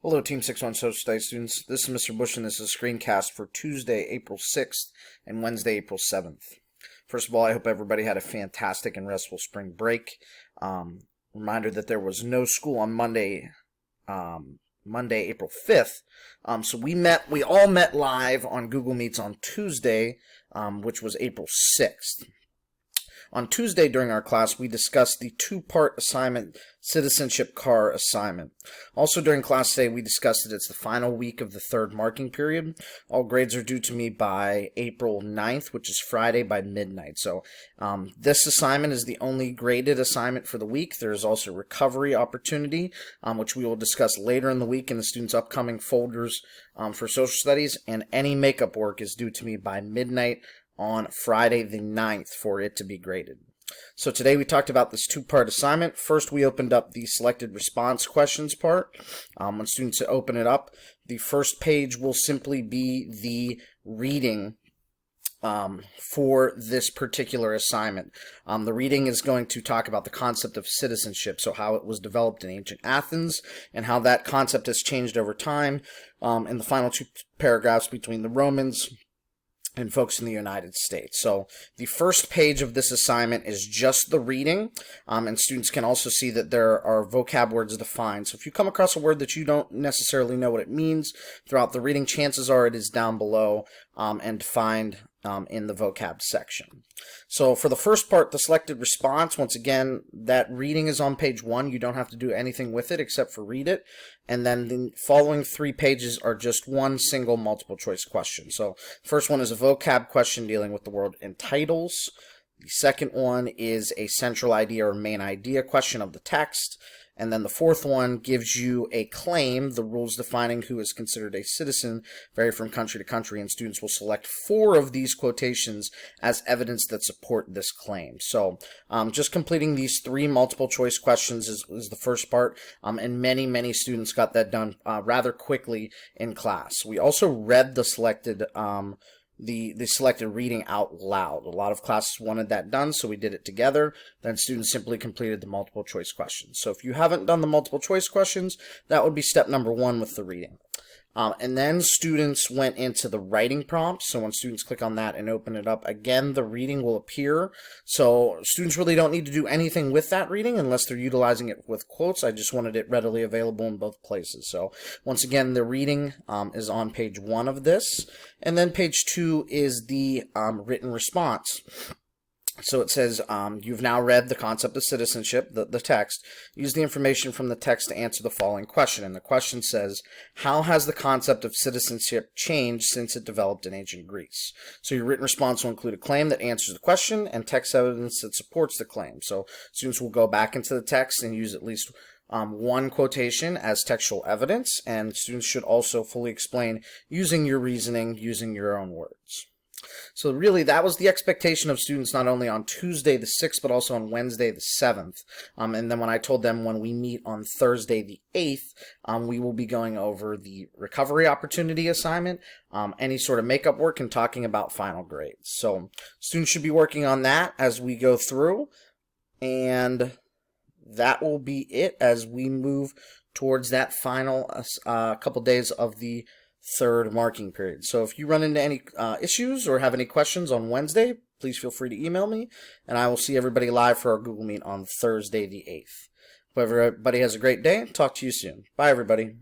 Hello, Team 6-1 Social Studies students. This is Mr. Bush, and this is a screencast for Tuesday, April 6th and Wednesday, April 7th. First of all, I hope everybody had a fantastic and restful spring break. Reminder that there was no school on Monday, April 5th. So we all met live on Google Meets on Tuesday, which was April 6th. On Tuesday during our class, we discussed the two-part assignment, citizenship car assignment. Also during class today, we discussed that it's the final week of the third marking period. All grades are due to me by April 9th, which is Friday by midnight. So this assignment is the only graded assignment for the week. There is also recovery opportunity, which we will discuss later in the week in the students' upcoming folders for social studies. And any makeup work is due to me by midnight on Friday the 9th for it to be graded. So today we talked about this two-part assignment. First, we opened up the selected response questions part. When students open it up, the first page will simply be the reading for this particular assignment. The reading is going to talk about the concept of citizenship, so how it was developed in ancient Athens and how that concept has changed over time in the final two paragraphs between the Romans and folks in the United States. So the first page of this assignment is just the reading, and students can also see that there are vocab words defined. So if you come across a word that you don't necessarily know what it means throughout the reading, chances are it is down below and defined in the vocab section. So for the first part, the selected response, once again, that reading is on page 1. You don't have to do anything with it except for read it. And then the following 3 pages are just one single multiple choice question. So the first one is a vocab question dealing with the word entitles. The second one is a central idea or main idea question of the text. And then the fourth one gives you a claim, the rules defining who is considered a citizen vary from country to country, and students will select 4 of these quotations as evidence that support this claim. So just completing these 3 multiple choice questions is the first part, and many students got that done rather quickly in class. We also read the selected the selected reading out loud. A lot of classes wanted that done, so we did it together. Then students simply completed the multiple choice questions. So if you haven't done the multiple choice questions, that would be step number 1 with the reading. And then students went into the writing prompts. So when students click on that and open it up, again, the reading will appear. So students really don't need to do anything with that reading unless they're utilizing it with quotes. I just wanted it readily available in both places. So once again, the reading is on page 1 of this. And then page 2 is the written response. So it says, you've now read the concept of citizenship, the text. Use the information from the text to answer the following question. And the question says, how has the concept of citizenship changed since it developed in ancient Greece? So your written response will include a claim that answers the question and text evidence that supports the claim. So students will go back into the text and use at least one quotation as textual evidence, and students should also fully explain using your reasoning, using your own words. So really, that was the expectation of students not only on Tuesday the 6th, but also on Wednesday the 7th. And then when I told them when we meet on Thursday the 8th, we will be going over the recovery opportunity assignment, any sort of makeup work, and talking about final grades. So students should be working on that as we go through. And that will be it as we move towards that final couple days of the third marking period. So if you run into any issues or have any questions on Wednesday, please feel free to email me, and I will see everybody live for our Google Meet on Thursday the 8th. Hope everybody has a great day. Talk to you soon. Bye, everybody.